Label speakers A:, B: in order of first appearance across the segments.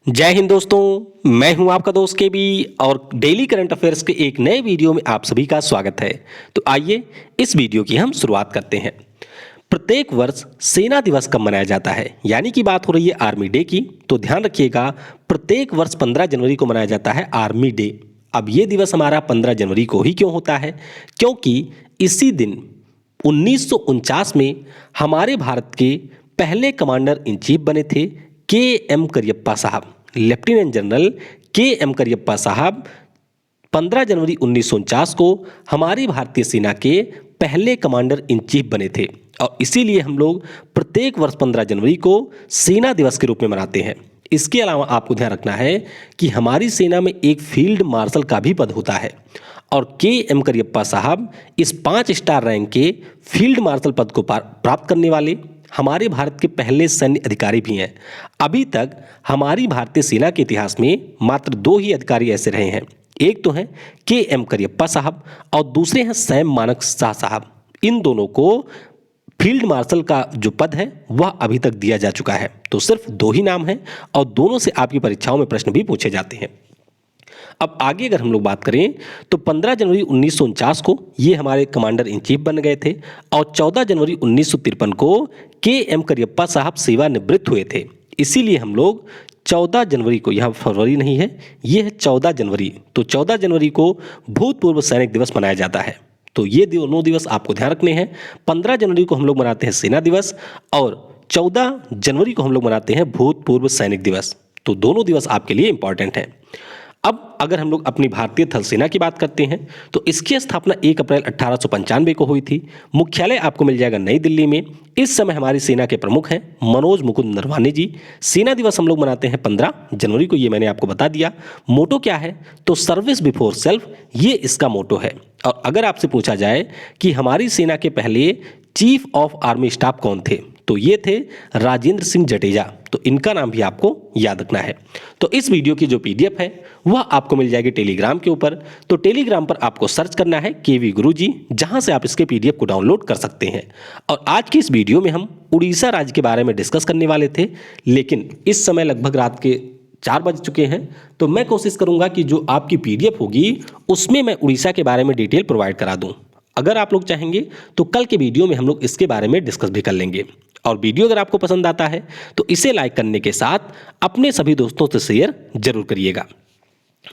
A: जय हिंद दोस्तों, मैं हूं आपका दोस्त के बी और डेली करंट अफेयर्स के एक नए वीडियो में आप सभी का स्वागत है। तो आइए इस वीडियो की हम शुरुआत करते हैं। प्रत्येक वर्ष सेना दिवस कब मनाया जाता है, यानी कि बात हो रही है आर्मी डे की। तो ध्यान रखिएगा, प्रत्येक वर्ष 15 जनवरी को मनाया जाता है आर्मी डे। अब ये दिवस हमारा 15 जनवरी को ही क्यों होता है? क्योंकि इसी दिन 1949 में हमारे भारत के पहले कमांडर इन चीफ बने थे के एम करियप्पा साहब। लेफ्टिनेंट जनरल के एम करियप्पा साहब 15 जनवरी 1949 को हमारी भारतीय सेना के पहले कमांडर इन चीफ बने थे और इसीलिए हम लोग प्रत्येक वर्ष 15 जनवरी को सेना दिवस के रूप में मनाते हैं। इसके अलावा आपको ध्यान रखना है कि हमारी सेना में एक फील्ड मार्शल का भी पद होता है और के एम करियप्पा साहब इस 5 स्टार रैंक के फील्ड मार्शल पद को प्राप्त करने वाले हमारे भारत के पहले सैन्य अधिकारी भी हैं। अभी तक हमारी भारतीय सेना के इतिहास में मात्र 2 ही अधिकारी ऐसे रहे हैं। एक तो हैं के एम करियप्पा साहब और दूसरे हैं सैम मानक शाह साहब। इन दोनों को फील्ड मार्शल का जो पद है वह अभी तक दिया जा चुका है। तो सिर्फ 2 ही नाम हैं और दोनों से आपकी परीक्षाओं में प्रश्न भी पूछे जाते हैं। अब आगे अगर हम लोग बात करें तो 15 जनवरी 1949 को ये हमारे कमांडर इन चीफ बन गए थे और 14 जनवरी 1953 को के एम करियप्पा साहब सेवानिवृत्त हुए थे। इसीलिए हम लोग 14 जनवरी को, यहाँ फरवरी नहीं है, ये है 14 जनवरी, तो 14 जनवरी को भूतपूर्व सैनिक दिवस मनाया जाता है। तो ये दोनों दिवस आपको ध्यान रखने हैं। 15 जनवरी को हम लोग मनाते हैं सेना दिवस और 14 जनवरी को हम लोग मनाते हैं भूतपूर्व सैनिक दिवस। तो दोनों दिवस आपके लिए इंपॉर्टेंट हैं। अब अगर हम लोग अपनी भारतीय थल सेना की बात करते हैं तो इसकी स्थापना 1 अप्रैल 1895 को हुई थी। मुख्यालय आपको मिल जाएगा नई दिल्ली में। इस समय हमारी सेना के प्रमुख हैं मनोज मुकुंद नरवाने जी। सेना दिवस हम लोग मनाते हैं 15 जनवरी को, ये मैंने आपको बता दिया। मोटो क्या है? तो सर्विस बिफोर सेल्फ, ये इसका मोटो है। और अगर आपसे पूछा जाए कि हमारी सेना के पहले चीफ ऑफ आर्मी स्टाफ कौन थे, तो ये थे राजेंद्र सिंह जडेजा। तो इनका नाम भी आपको याद रखना है। तो इस वीडियो की जो पीडीएफ है वह आपको मिल जाएगी टेलीग्राम के ऊपर। तो टेलीग्राम पर आपको सर्च करना है केवी गुरुजी, जहां से आप इसके पीडीएफ को डाउनलोड कर सकते हैं। और आज की इस वीडियो में हम उड़ीसा राज्य के बारे में डिस्कस करने वाले थे, लेकिन इस समय लगभग रात के 4 बज चुके हैं। तो मैं कोशिश करूंगा कि जो आपकी पीडीएफ होगी उसमें मैं उड़ीसा के बारे में डिटेल प्रोवाइड करा दूं। अगर आप लोग चाहेंगे तो कल के वीडियो में हम लोग इसके बारे में डिस्कस भी कर लेंगे। और वीडियो अगर आपको पसंद आता है तो इसे लाइक करने के साथ अपने सभी दोस्तों से शेयर जरूर करिएगा।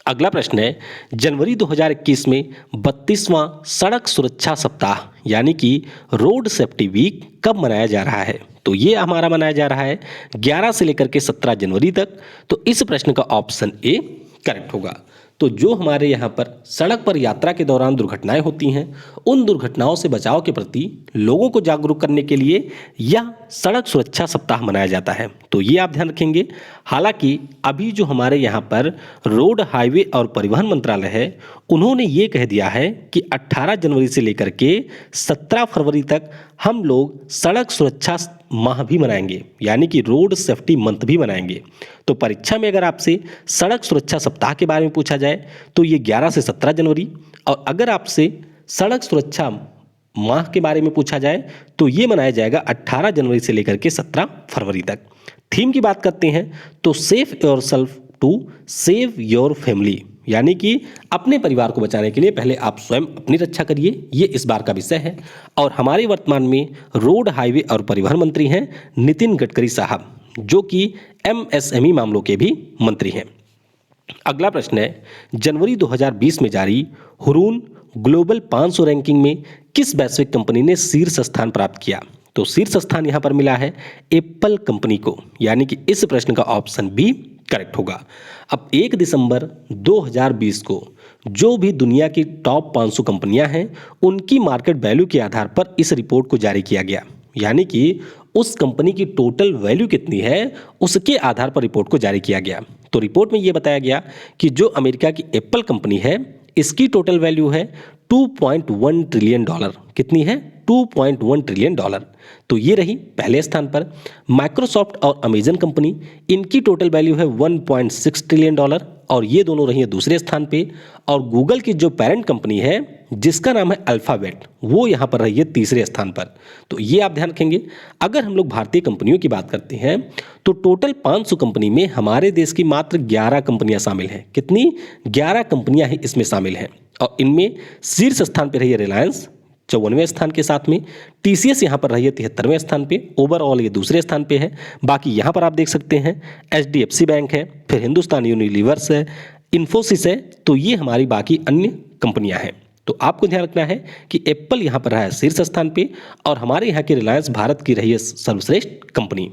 A: अगला प्रश्न है, जनवरी 2021 में 32वां सड़क सुरक्षा सप्ताह यानी कि रोड सेफ्टी वीक कब मनाया जा रहा है? तो ये हमारा मनाया जा रहा है 11 से लेकर के 17 जनवरी तक। तो इस प्रश्न का ऑप्शन ए करेक्ट होगा। तो जो हमारे यहाँ पर सड़क पर यात्रा के दौरान दुर्घटनाएं होती हैं, उन दुर्घटनाओं से बचाव के प्रति लोगों को जागरूक करने के लिए यह सड़क सुरक्षा सप्ताह मनाया जाता है। तो ये आप ध्यान रखेंगे। हालांकि अभी जो हमारे यहाँ पर रोड, हाईवे और परिवहन मंत्रालय है, उन्होंने ये कह दिया है कि 18 जनवरी से लेकर के 17 फरवरी तक हम लोग सड़क सुरक्षा माह भी मनाएंगे, यानी कि रोड सेफ्टी मंथ भी मनाएंगे। तो परीक्षा में अगर आपसे सड़क सुरक्षा सप्ताह के बारे में पूछा जाए तो ये 11 से 17 जनवरी, और अगर आपसे सड़क सुरक्षा माह के बारे में पूछा जाए तो ये मनाया जाएगा 18 जनवरी से लेकर के 17 फरवरी तक। थीम की बात करते हैं तो safe yourself to save your family, यानी कि अपने परिवार को बचाने के लिए पहले आप स्वयं अपनी रक्षा करिए, ये इस बार का विषय है। और हमारे वर्तमान में रोड, हाईवे और परिवहन मंत्री हैं नितिन गडकरी साहब, जो कि एमएसएमई मामलों के भी मंत्री हैं। अगला प्रश्न है, जनवरी 2020 में जारी हुरून ग्लोबल 500 रैंकिंग में किस वैश्विक कंपनी ने शीर्ष स्थान प्राप्त किया? तो शीर्ष स्थान यहां पर मिला है एप्पल कंपनी को, यानी कि इस प्रश्न का ऑप्शन बी करेक्ट होगा। अब 1 दिसंबर 2020 को जो भी दुनिया की टॉप 500 कंपनियां हैं उनकी मार्केट वैल्यू के आधार पर इस रिपोर्ट को जारी किया गया, यानी कि उस कंपनी की टोटल वैल्यू कितनी है उसके आधार पर रिपोर्ट को जारी किया गया। तो रिपोर्ट में यह बताया गया कि जो अमेरिका की एप्पल कंपनी है इसकी टोटल वैल्यू है $2.1 ट्रिलियन। कितनी है? $2.1 ट्रिलियन। तो ये रही पहले स्थान पर। माइक्रोसॉफ्ट और अमेजन कंपनी, इनकी टोटल वैल्यू है $1.6 ट्रिलियन और ये दोनों रही है दूसरे स्थान पे, और गूगल की जो पेरेंट कंपनी है जिसका नाम है अल्फाबेट, वो यहाँ पर रही है तीसरे स्थान पर। तो ये आप ध्यान रखेंगे। अगर हम लोग भारतीय कंपनियों की बात करते हैं तो टोटल 500 कंपनी में हमारे देश की मात्र 11 कंपनियां शामिल हैं। कितनी? 11 कंपनियां ही इसमें शामिल हैं, और इनमें शीर्ष स्थान पर रही है रिलायंस 54वें स्थान के साथ में, टीसीएस यहाँ पर रही है 73वें स्थान पे, ओवरऑल ये दूसरे स्थान पे है। बाकी यहाँ पर आप देख सकते हैं एचडीएफसी बैंक है, फिर हिंदुस्तान यूनिलीवर्स है, इन्फोसिस है। तो ये हमारी बाकी अन्य कंपनियां हैं। तो आपको ध्यान रखना है कि एप्पल यहाँ पर रहा है शीर्ष स्थान पे, और हमारे यहाँ की रिलायंस भारत की रही है सर्वश्रेष्ठ कंपनी।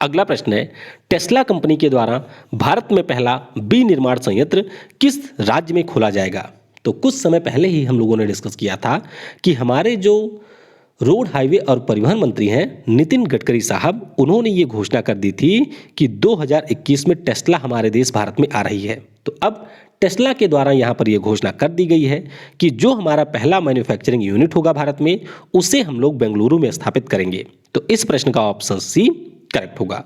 A: अगला प्रश्न है, टेस्ला कंपनी के द्वारा भारत में पहला विनिर्माण संयंत्र किस राज्य में खोला जाएगा? तो कुछ समय पहले ही हम लोगों ने डिस्कस किया था कि हमारे जो रोड हाईवे और परिवहन मंत्री हैं नितिन गडकरी साहब, उन्होंने ये घोषणा कर दी थी कि 2021 में टेस्ला हमारे देश भारत में आ रही है। तो अब टेस्ला के द्वारा यहाँ पर यह घोषणा कर दी गई है कि जो हमारा पहला मैन्युफैक्चरिंग यूनिट होगा भारत में, उसे हम लोग बेंगलुरु में स्थापित करेंगे। तो इस प्रश्न का ऑप्शन सी करेक्ट होगा।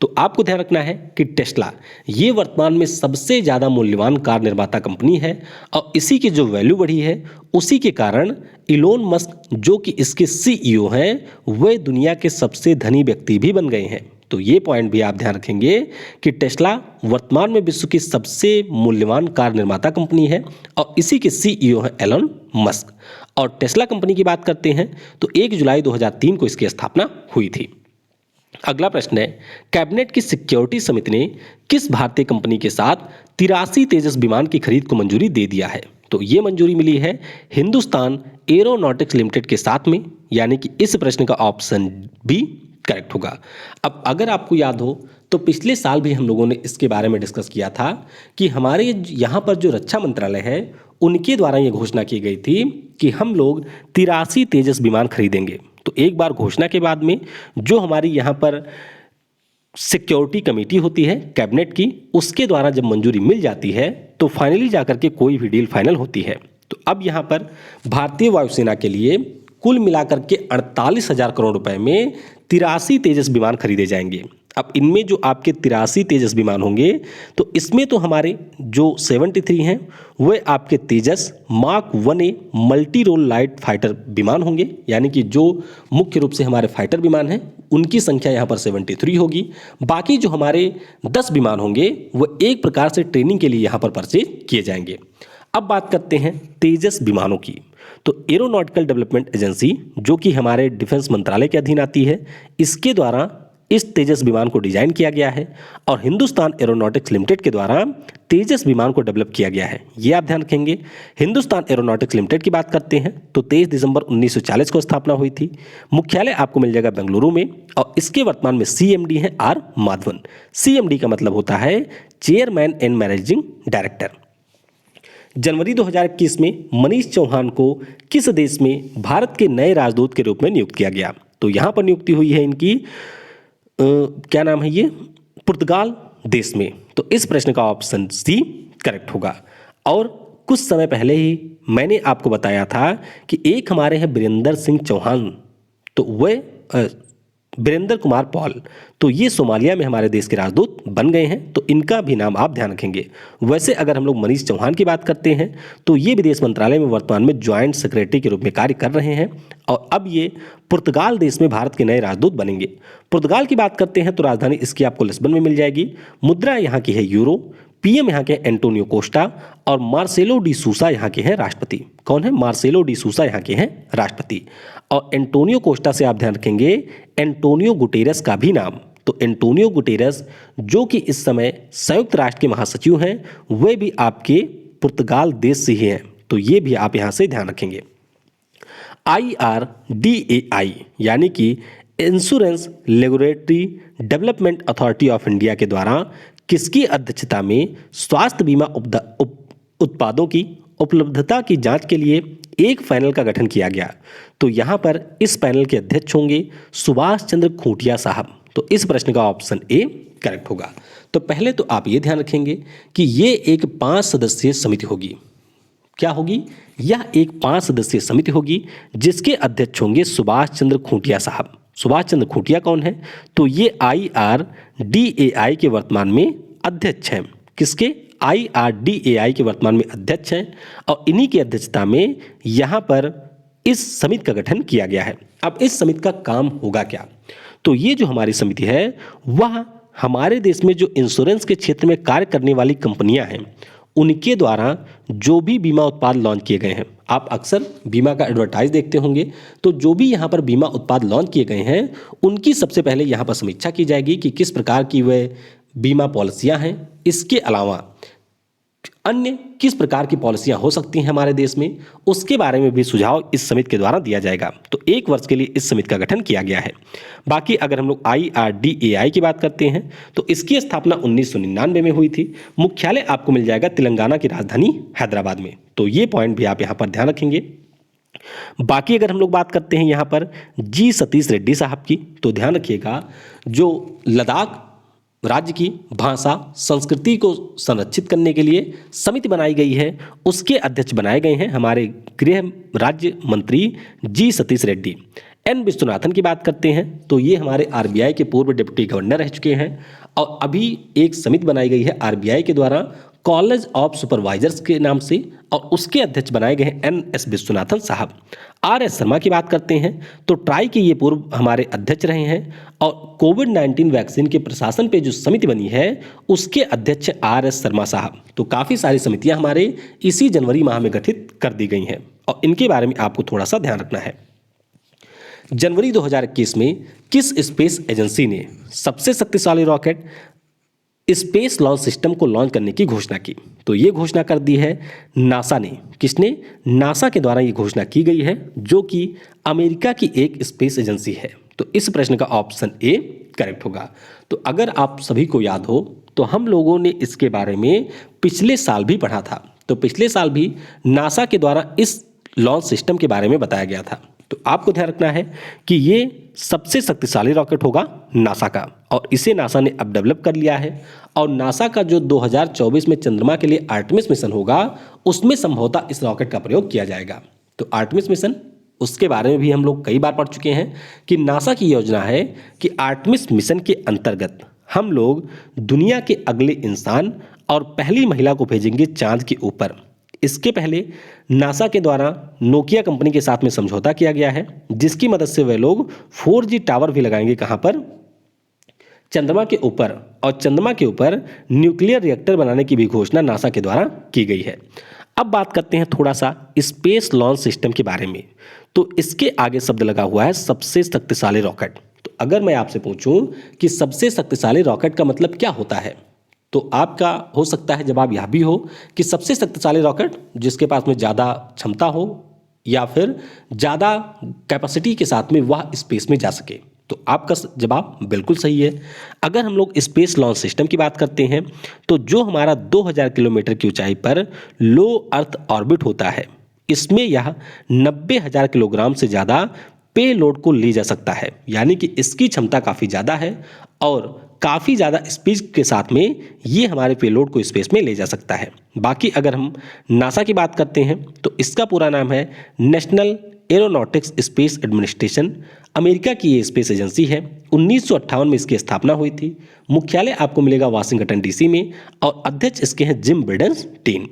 A: तो आपको ध्यान रखना है कि टेस्ला ये वर्तमान में सबसे ज्यादा मूल्यवान कार निर्माता कंपनी है, और इसी की जो वैल्यू बढ़ी है उसी के कारण इलोन मस्क जो कि इसके सीईओ हैं, वे दुनिया के सबसे धनी व्यक्ति भी बन गए हैं। तो ये पॉइंट भी आप ध्यान रखेंगे कि टेस्ला वर्तमान में विश्व की सबसे मूल्यवान कार निर्माता कंपनी है, और इसी के सीईओ हैं एलोन मस्क। और टेस्ला कंपनी की बात करते हैं तो 1 जुलाई 2003 को इसकी स्थापना हुई थी। अगला प्रश्न है, कैबिनेट की सिक्योरिटी समिति ने किस भारतीय कंपनी के साथ 83 तेजस विमान की खरीद को मंजूरी दे दिया है? तो ये मंजूरी मिली है हिंदुस्तान एरोनॉटिक्स लिमिटेड के साथ में, यानी कि इस प्रश्न का ऑप्शन बी करेक्ट होगा। अब अगर आपको याद हो तो पिछले साल भी हम लोगों ने इसके बारे में डिस्कस किया था कि हमारे यहाँ पर जो रक्षा मंत्रालय है उनके द्वारा ये घोषणा की गई थी कि हम लोग 83 तेजस विमान खरीदेंगे। तो एक बार घोषणा के बाद में जो हमारी यहाँ पर सिक्योरिटी कमेटी होती है कैबिनेट की, उसके द्वारा जब मंजूरी मिल जाती है तो फाइनली जाकर के कोई भी डील फाइनल होती है। तो अब यहाँ पर भारतीय वायुसेना के लिए कुल मिलाकर के 48,000 करोड़ रुपए में 83 तेजस विमान खरीदे जाएंगे। अब इनमें जो आपके 83 तेजस विमान होंगे तो इसमें तो हमारे जो 73 हैं वे आपके Tejas mark 1A multi role light fighter विमान होंगे, यानी कि जो मुख्य रूप से हमारे फाइटर विमान हैं उनकी संख्या यहाँ पर 73 होगी। बाकी जो हमारे 10 विमान होंगे वो एक प्रकार से ट्रेनिंग के लिए यहाँ पर परचेज किए जाएंगे। अब बात करते हैं तेजस विमानों की। तो एरोनॉटिकल डेवलपमेंट एजेंसी जो कि हमारे डिफेंस मंत्रालय के अधीन आती है, इसके द्वारा इस तेजस विमान को डिजाइन किया गया है, और हिंदुस्तान एरोनॉटिक्स लिमिटेड के द्वारा तेजस विमान को डेवलप किया गया है। ये आप ध्यान रखेंगे। हिंदुस्तान एरोनॉटिक्स लिमिटेड की बात करते हैं तो 23 दिसंबर 1940 को स्थापना हुई थी। मुख्यालय आपको मिल जाएगा बेंगलुरु में, और इसके वर्तमान में सीएमडी हैं आर माधवन। सीएमडी का मतलब होता है चेयरमैन एंड मैनेजिंग डायरेक्टर। जनवरी 2021 में मनीष चौहान को किस देश में भारत के नए राजदूत के रूप में नियुक्त किया गया? तो यहाँ पर नियुक्ति हुई है इनकी क्या नाम है ये, पुर्तगाल देश में। तो इस प्रश्न का ऑप्शन सी करेक्ट होगा। और कुछ समय पहले ही मैंने आपको बताया था कि एक हमारे हैं बीरेंद्र सिंह चौहान, तो वे बीरेंद्र कुमार पॉल, तो ये सोमालिया में हमारे देश के राजदूत बन गए हैं। तो इनका भी नाम आप ध्यान रखेंगे। वैसे अगर हम लोग मनीष चौहान की बात करते हैं तो ये विदेश मंत्रालय में वर्तमान में ज्वाइंट सेक्रेटरी के रूप में कार्य कर रहे हैं, और अब ये पुर्तगाल देश में भारत के नए राजदूत बनेंगे। पुर्तगाल की बात करते हैं तो राजधानी इसकी आपको लिस्बन में मिल जाएगी। मुद्रा यहाँ की है यूरो। पीएम यहाँ के एंटोनियो कोस्टा, और मार्सेलो डी सूसा यहाँ के हैं राष्ट्रपति। कौन है? मार्सेलो डी सूसा यहाँ के हैं राष्ट्रपति। और एंटोनियो कोस्टा से आप ध्यान रखेंगे एंटोनियो गुटेरस का भी नाम। तो एंटोनियो गुटेरस जो कि इस समय संयुक्त राष्ट्र के महासचिव हैं, वे भी आपके पुर्तगाल देश से ही हैं। तो ये भी आप यहाँ से ध्यान रखेंगे। IRDAI यानी कि insurance regulatory development authority of India के द्वारा किसकी अध्यक्षता में स्वास्थ्य बीमा उत्पादों की उपलब्धता की जांच के लिए एक पैनल का गठन किया गया? तो यहाँ पर इस पैनल के अध्यक्ष होंगे सुभाष चंद्र खूंटिया साहब। तो इस प्रश्न का ऑप्शन ए करेक्ट होगा। तो पहले तो आप ये ध्यान रखेंगे कि ये एक 5 सदस्यीय समिति होगी। क्या होगी? यह एक 5 सदस्यीय समिति होगी जिसके अध्यक्ष होंगे सुभाष चंद्र खूंटिया साहब। सुभाष चंद्र खूंटिया कौन है? तो ये IRDAI के वर्तमान में अध्यक्ष हैं। किसके? IRDAI के वर्तमान में अध्यक्ष हैं और इन्हीं की अध्यक्षता में यहाँ पर इस समिति का गठन किया गया है। अब इस समिति का काम होगा क्या? तो ये जो हमारी समिति है वह हमारे देश में जो इंश्योरेंस के क्षेत्र में कार्य करने वाली कंपनियां हैं उनके द्वारा जो भी बीमा उत्पाद लॉन्च किए गए हैं, आप अक्सर बीमा का एडवर्टाइज देखते होंगे, तो जो भी यहाँ पर बीमा उत्पाद लॉन्च किए गए हैं उनकी सबसे पहले यहाँ पर समीक्षा की जाएगी कि किस प्रकार की वह बीमा पॉलिसियाँ हैं। इसके अलावा अन्य किस प्रकार की पॉलिसियां हो सकती हैं हमारे देश में, उसके बारे में भी सुझाव इस समिति के द्वारा दिया जाएगा। तो 1 वर्ष के लिए इस समिति का गठन किया गया है। बाकी अगर हम लोग IRDAI की बात करते हैं तो इसकी स्थापना 1999 में हुई थी। मुख्यालय आपको मिल जाएगा तेलंगाना की राजधानी हैदराबाद में। तो ये पॉइंट भी आप यहाँ पर ध्यान रखेंगे। बाकी अगर हम लोग बात करते हैं यहाँ पर G सतीश रेड्डी साहब की, तो ध्यान रखिएगा जो लद्दाख राज्य की भाषा संस्कृति को संरक्षित करने के लिए समिति बनाई गई है, उसके अध्यक्ष बनाए गए हैं हमारे गृह राज्य मंत्री G सतीश रेड्डी। N विश्वनाथन की बात करते हैं तो ये हमारे RBI के पूर्व डिप्टी गवर्नर रह चुके हैं और अभी एक समिति बनाई गई है RBI के द्वारा कॉलेज ऑफ सुपरवाइजर्स के नाम से और उसके अध्यक्ष बनाए गए हैं NS विश्वनाथन साहब। RS शर्मा की बात करते हैं तो ट्राई के ये पूर्व हमारे अध्यक्ष रहे हैं और कोविड-19 वैक्सीन के प्रशासन पे जो समिति बनी है उसके अध्यक्ष RS शर्मा साहब। तो काफ़ी सारी समितियां हमारे इसी जनवरी माह में गठित कर दी गई हैं और इनके बारे में आपको थोड़ा सा ध्यान रखना है। जनवरी 2021 में किस स्पेस एजेंसी ने सबसे शक्तिशाली रॉकेट स्पेस लॉन्च सिस्टम को लॉन्च करने की घोषणा की? तो ये घोषणा कर दी है नासा ने। किसने? नासा के द्वारा ये घोषणा की गई है जो कि अमेरिका की एक स्पेस एजेंसी है। तो इस प्रश्न का ऑप्शन ए करेक्ट होगा। तो अगर आप सभी को याद हो तो हम लोगों ने इसके बारे में पिछले साल भी पढ़ा था। तो पिछले साल भी नासा के द्वारा इस लॉन्च सिस्टम के बारे में बताया गया था। तो आपको ध्यान रखना है कि ये सबसे शक्तिशाली रॉकेट होगा नासा का और इसे नासा ने अब डेवलप कर लिया है और नासा का जो 2024 में चंद्रमा के लिए आर्टेमिस मिशन होगा उसमें संभवतः इस रॉकेट का प्रयोग किया जाएगा। तो आर्टेमिस मिशन उसके बारे में भी हम लोग कई बार पढ़ चुके हैं कि नासा की योजना है कि आर्टेमिस मिशन के अंतर्गत हम लोग दुनिया के अगले इंसान और पहली महिला को भेजेंगे चांद के ऊपर। इसके पहले नासा के द्वारा नोकिया कंपनी के साथ में समझौता किया गया है जिसकी मदद से वे लोग 4G टावर भी लगाएंगे कहां पर? चंद्रमा के ऊपर। और चंद्रमा के ऊपर न्यूक्लियर रिएक्टर बनाने की भी घोषणा नासा के द्वारा की गई है। अब बात करते हैं थोड़ा सा स्पेस लॉन्च सिस्टम के बारे में। तो इसके आगे शब्द लगा हुआ है सबसे शक्तिशाली रॉकेट। तो अगर मैं आपसे पूछूं कि सबसे शक्तिशाली रॉकेट का मतलब क्या होता है तो आपका हो सकता है जवाब यह भी हो कि सबसे शक्तिशाली रॉकेट जिसके पास में ज़्यादा क्षमता हो या फिर ज़्यादा कैपेसिटी के साथ में वह स्पेस में जा सके। तो आपका जवाब बिल्कुल सही है। अगर हम लोग स्पेस लॉन्च सिस्टम की बात करते हैं तो जो हमारा 2000 किलोमीटर की ऊंचाई पर लो अर्थ ऑर्बिट होता है इसमें यह 90,000 किलोग्राम से ज़्यादा पे लोड को ले जा सकता है, यानी कि इसकी क्षमता काफ़ी ज़्यादा है और काफ़ी ज़्यादा स्पीड के साथ में ये हमारे पेलोड को स्पेस में ले जा सकता है। बाकी अगर हम नासा की बात करते हैं तो इसका पूरा नाम है national aeronautics space administration. America की ये स्पेस एजेंसी है। 1958 में इसकी स्थापना हुई थी। मुख्यालय आपको मिलेगा वाशिंगटन DC में और अध्यक्ष इसके हैं जिम ब्रिडेनस्टीन।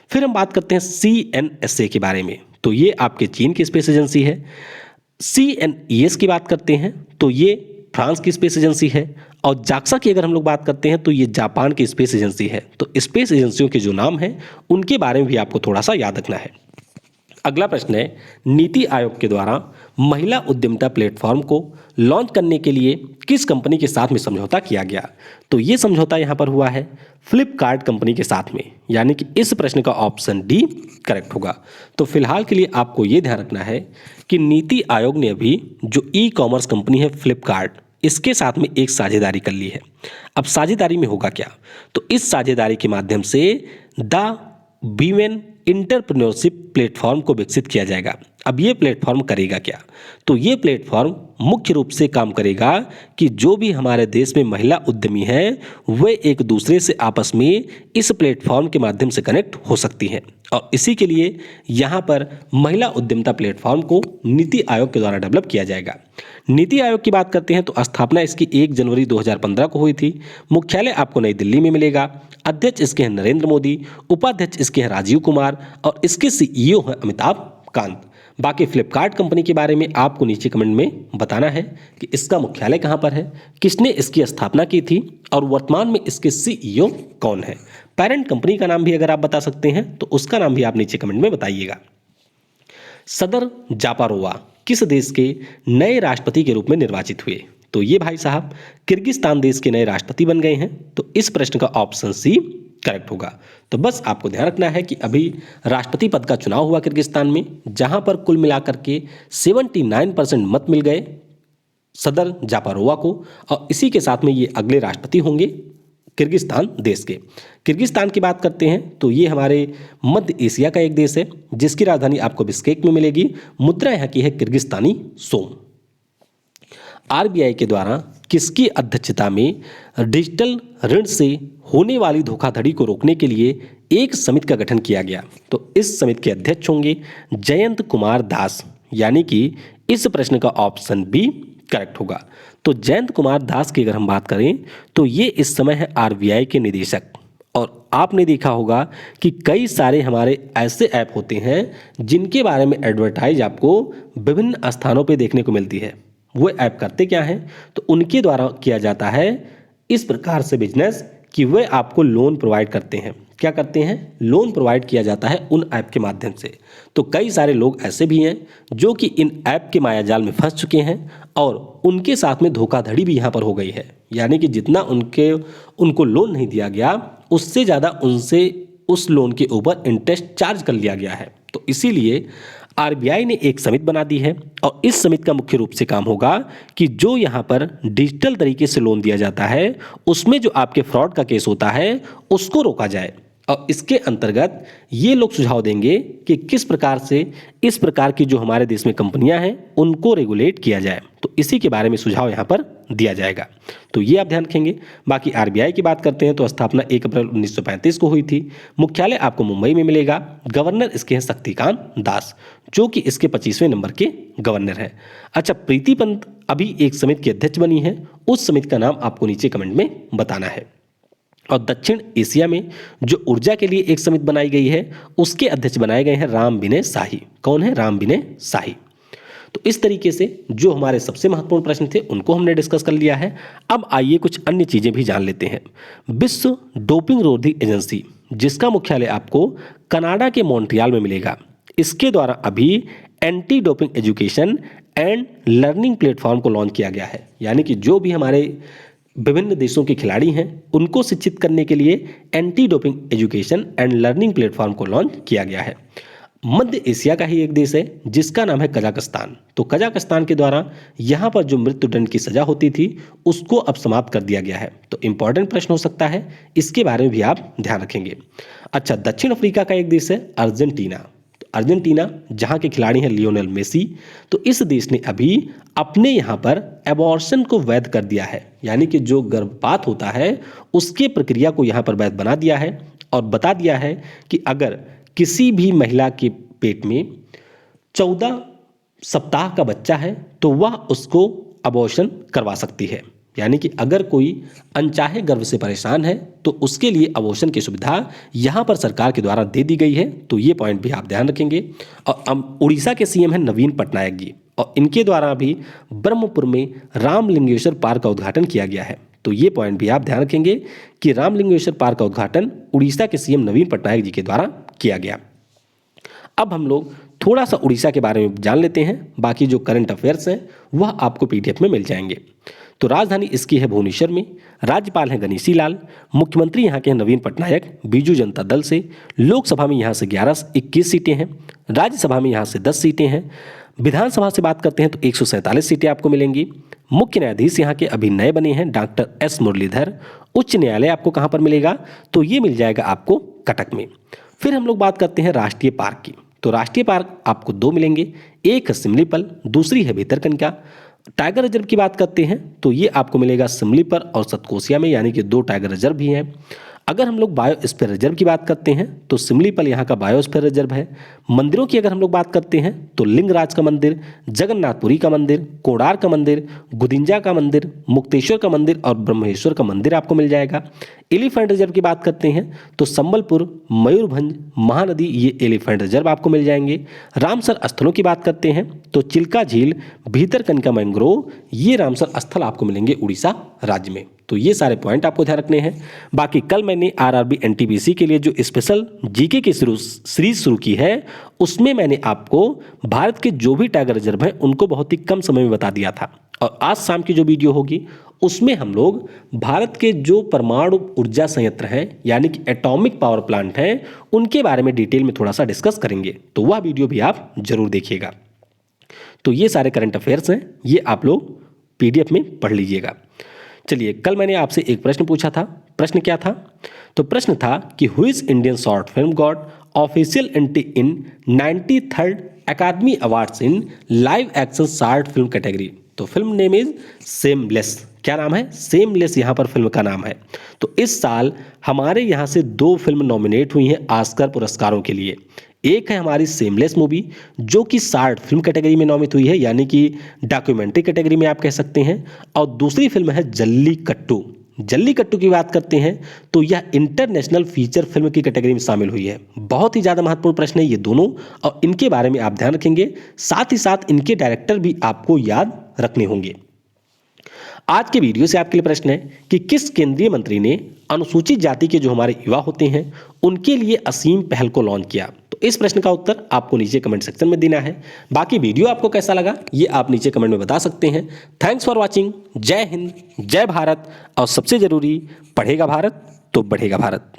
A: फिर हम बात करते हैं CNSA के बारे में। तो ये आपके चीन की स्पेस एजेंसी है। CNES की बात करते हैं तो ये फ्रांस की स्पेस एजेंसी है और जाक्सा की अगर हम लोग बात करते हैं तो ये जापान की स्पेस एजेंसी है। तो स्पेस एजेंसियों के जो नाम हैं उनके बारे में भी आपको थोड़ा सा याद रखना है। अगला प्रश्न है नीति आयोग के द्वारा महिला उद्यमिता प्लेटफॉर्म को लॉन्च करने के लिए किस कंपनी के साथ में समझौता किया गया? तो ये समझौता यहाँ पर हुआ है फ्लिपकार्ट कंपनी के साथ में, यानी कि इस प्रश्न का ऑप्शन डी करेक्ट होगा। तो फिलहाल के लिए आपको ये ध्यान रखना है कि नीति आयोग ने अभी जो ई-कॉमर्स कंपनी है फ्लिपकार्ट इसके साथ में एक साझेदारी कर ली है। अब साझेदारी में होगा क्या? तो इस साझेदारी के माध्यम से द वीमेन इंटरप्रेन्योरशिप प्लेटफॉर्म को विकसित किया जाएगा। अब ये प्लेटफॉर्म करेगा क्या? तो ये प्लेटफॉर्म मुख्य रूप से काम करेगा कि जो भी हमारे देश में महिला उद्यमी हैं वे एक दूसरे से आपस में इस प्लेटफॉर्म के माध्यम से कनेक्ट हो सकती हैं, और इसी के लिए यहाँ पर महिला उद्यमिता प्लेटफॉर्म को नीति आयोग के द्वारा डेवलप किया जाएगा। नीति आयोग की बात करते हैं तो स्थापना इसकी 1 जनवरी 2015 को हुई थी। मुख्यालय आपको नई दिल्ली में मिलेगा। अध्यक्ष इसके हैं नरेंद्र मोदी, उपाध्यक्ष इसके हैं राजीव कुमार, और इसके सीईओ हैं अमिताभ कांत। बाकी फ्लिपकार्ट कंपनी के बारे में आपको नीचे कमेंट में बताना है कि इसका मुख्यालय कहाँ पर है, किसने इसकी स्थापना की थी, और वर्तमान में इसके सीईओ कौन है। पेरेंट कंपनी का नाम भी अगर आप बता सकते हैं तो उसका नाम भी आप नीचे कमेंट में बताइएगा। सदर जापारोवा किस देश के नए राष्ट्रपति के रूप में निर्वाचित हुए? तो ये भाई साहब किर्गिस्तान देश के नए राष्ट्रपति बन गए हैं। तो इस प्रश्न का ऑप्शन सी करेक्ट होगा। तो बस आपको ध्यान रखना है कि अभी राष्ट्रपति पद का चुनाव हुआ किर्गिस्तान में, जहां पर कुल मिलाकर के 79% मत मिल गए सदर जापारोवा को, और इसी के साथ में ये अगले राष्ट्रपति होंगे किर्गिस्तान देश के। किर्गिस्तान की बात करते हैं तो ये हमारे मध्य एशिया का एक देश है, जिसकी राजधानी आपको बिश्केक में मिलेगी। मुद्रा यहाँ की है किर्गिस्तानी सोम। आरबीआई के द्वारा किसकी अध्यक्षता में डिजिटल ऋण से होने वाली धोखाधड़ी को रोकने के लिए एक समिति का गठन किया गया? तो इस समिति के अध्यक्ष होंगे जयंत कुमार दास, यानी कि इस प्रश्न का ऑप्शन बी करेक्ट होगा। तो जयंत कुमार दास की अगर हम बात करें तो ये इस समय है आरबीआई के निदेशक, और आपने देखा होगा कि कई सारे हमारे ऐसे ऐप होते हैं जिनके बारे में एडवर्टाइज आपको विभिन्न स्थानों पे देखने को मिलती है। वो ऐप करते क्या हैं? तो उनके द्वारा किया जाता है इस प्रकार से बिजनेस कि वे आपको लोन प्रोवाइड करते हैं। क्या करते हैं? लोन प्रोवाइड किया जाता है उन ऐप के माध्यम से। तो कई सारे लोग ऐसे भी हैं जो कि इन ऐप के मायाजाल में फंस चुके हैं, और उनके साथ में धोखाधड़ी भी यहाँ पर हो गई है। यानी कि जितना उनको लोन नहीं दिया गया उससे ज़्यादा उनसे उस लोन के ऊपर इंटरेस्ट चार्ज कर लिया गया है। तो इसीलिए आरबीआई ने एक समिति बना दी है, और इस समिति का मुख्य रूप से काम होगा कि जो यहाँ पर डिजिटल तरीके से लोन दिया जाता है उसमें जो आपके फ्रॉड का केस होता है उसको रोका जाए। और इसके अंतर्गत ये लोग सुझाव देंगे कि किस प्रकार से इस प्रकार की जो हमारे देश में कंपनियां हैं उनको रेगुलेट किया जाए। तो इसी के बारे में सुझाव यहाँ पर दिया जाएगा। तो ये आप ध्यान रखेंगे। बाकी आरबीआई की बात करते हैं तो स्थापना 1 अप्रैल 1935 को हुई थी। मुख्यालय आपको मुंबई में मिलेगा। गवर्नर इसके हैं शक्तिकांत दास, जो कि इसके 25वें नंबर के गवर्नर हैं। अच्छा, प्रीति पंत अभी एक समिति की अध्यक्ष बनी है। उस समिति का नाम आपको नीचे कमेंट में बताना है। और दक्षिण एशिया में जो ऊर्जा के लिए एक समिति बनाई गई है उसके अध्यक्ष बनाए गए हैं राम विनय शाही। कौन है? राम विनय शाही। तो इस तरीके से जो हमारे सबसे महत्वपूर्ण प्रश्न थे उनको हमने डिस्कस कर लिया है। अब आइए कुछ अन्य चीजें भी जान लेते हैं। विश्व डोपिंग रोधी एजेंसी, जिसका मुख्यालय आपको कनाडा के मॉन्ट्रियल में मिलेगा, इसके द्वारा अभी anti doping education and learning platform को लॉन्च किया गया है। यानी कि जो भी हमारे विभिन्न देशों के खिलाड़ी हैं उनको शिक्षित करने के लिए anti doping education and learning platform को लॉन्च किया गया है। मध्य एशिया का ही एक देश है जिसका नाम है कजाकिस्तान। तो कजाकिस्तान के द्वारा यहाँ पर जो मृत्युदंड की सजा होती थी उसको अब समाप्त कर दिया गया है। तो इंपॉर्टेंट प्रश्न हो सकता है, इसके बारे में भी आप ध्यान रखेंगे। अच्छा, दक्षिण अफ्रीका का एक देश है अर्जेंटीना। अर्जेंटीना जहां के खिलाड़ी हैं लियोनेल मेसी। तो इस देश ने अभी अपने यहां पर एबॉर्शन को वैध कर दिया है, यानी कि जो गर्भपात होता है उसके प्रक्रिया को यहां पर वैध बना दिया है, और बता दिया है कि अगर किसी भी महिला के पेट में 14 सप्ताह का बच्चा है तो वह उसको अबॉर्शन करवा सकती है। यानी कि अगर कोई अनचाहे गर्भ से परेशान है तो उसके लिए अबॉर्शन की सुविधा यहाँ पर सरकार के द्वारा दे दी गई है। तो ये पॉइंट भी आप ध्यान रखेंगे। और उड़ीसा के सीएम हैं नवीन पटनायक जी, और इनके द्वारा भी ब्रह्मपुर में रामलिंगेश्वर पार्क का उद्घाटन किया गया है। तो ये पॉइंट भी आप ध्यान रखेंगे कि रामलिंगेश्वर पार्क का उद्घाटन उड़ीसा के सीएम नवीन पटनायक जी के द्वारा किया गया। अब हम लोग थोड़ा सा उड़ीसा के बारे में जान लेते हैं। बाकी जो करंट अफेयर्स हैं वह आपको पीडीएफ में मिल जाएंगे। तो राजधानी इसकी है भुवनेश्वर में। राज्यपाल हैं गणेशी लाल। मुख्यमंत्री यहाँ के हैं नवीन पटनायक बीजू जनता दल से। लोकसभा में यहाँ से 11-21 सीटें हैं। राज्यसभा में यहाँ से 10 सीटें हैं। विधानसभा से बात करते हैं तो 147 सीटें आपको मिलेंगी। मुख्य न्यायाधीश यहाँ के अभी नए बने हैं डॉक्टर एस मुरलीधर। उच्च न्यायालय आपको कहाँ पर मिलेगा? तो ये मिल जाएगा आपको कटक में। फिर हम लोग बात करते हैं राष्ट्रीय पार्क की। तो राष्ट्रीय पार्क आपको दो मिलेंगे, एक है सिमलीपल, दूसरी है भितरकनिका। टाइगर रिजर्व की बात करते हैं तो ये आपको मिलेगा सिमलीपल और सतकोसिया में, यानी कि दो टाइगर रिजर्व भी हैं। अगर हम लोग बायोस्फीयर रिजर्व की बात करते हैं तो सिमलीपल यहाँ का बायोस्फीयर रिजर्व है। मंदिरों की अगर हम लोग बात करते हैं तो लिंगराज का मंदिर, जगन्नाथपुरी का मंदिर, कोणार का मंदिर, गुदिंजा का मंदिर, मुक्तेश्वर का मंदिर और ब्रह्मेश्वर का मंदिर आपको मिल जाएगा। एलिफेंट रिजर्व की बात करते हैं तो संबलपुर, मयूरभंज, महानदी, ये एलिफेंट रिजर्व आपको मिल जाएंगे। रामसर स्थलों की बात करते हैं तो चिल्का झील, भितरकनिका मैंग्रोव, ये रामसर स्थल आपको मिलेंगे उड़ीसा राज्य में। तो ये सारे पॉइंट आपको ध्यान रखने हैं। बाकी कल मैंने आरआरबी एनटीपीसी के लिए जो स्पेशल जीके की सीरीज शुरू की है उसमें मैंने आपको भारत के जो भी टाइगर रिजर्व हैं उनको बहुत ही कम समय में बता दिया था, और आज शाम की जो वीडियो होगी उसमें हम लोग भारत के जो परमाणु ऊर्जा संयंत्र हैं यानी कि एटॉमिक पावर प्लांट हैं उनके बारे में डिटेल में थोड़ा सा डिस्कस करेंगे, तो वह वीडियो भी आप जरूर देखिएगा। तो ये सारे करंट अफेयर्स हैं, ये आप लोग पीडीएफ में पढ़ लीजिएगा। चलिए, कल मैंने आपसे एक प्रश्न पूछा था। प्रश्न क्या था? तो प्रश्न था कि who is Indian short film got official entry in 93rd academy awards in live action short film category. तो फिल्म नेम इज सेमलेस। क्या नाम है? सेमलेस यहाँ पर फिल्म का नाम है। तो इस साल हमारे यहाँ से दो फिल्म नॉमिनेट हुई हैं ऑस्कर पुरस्कारों के लिए। एक है हमारी सेमलेस मूवी जो कि शॉर्ट फिल्म कैटेगरी में नॉमिनेट हुई है, यानी कि डॉक्यूमेंट्री कैटेगरी में आप कह सकते हैं, और दूसरी फिल्म है जल्लीकट्टू। जल्लीकट्टू की बात करते हैं तो यह इंटरनेशनल फीचर फिल्म की कैटेगरी में शामिल हुई है। बहुत ही ज़्यादा महत्वपूर्ण प्रश्न है ये दोनों, और इनके बारे में आप ध्यान रखेंगे, साथ ही साथ इनके डायरेक्टर भी आपको याद रखने होंगे। आज के वीडियो से आपके लिए प्रश्न है कि किस केंद्रीय मंत्री ने अनुसूचित जाति के जो हमारे युवा होते हैं उनके लिए असीम पहल को लॉन्च किया? तो इस प्रश्न का उत्तर आपको नीचे कमेंट सेक्शन में देना है। बाकी वीडियो आपको कैसा लगा ये आप नीचे कमेंट में बता सकते हैं। Thanks for watching. जय हिंद, जय भारत, और सबसे जरूरी, पढ़ेगा भारत तो बढ़ेगा भारत।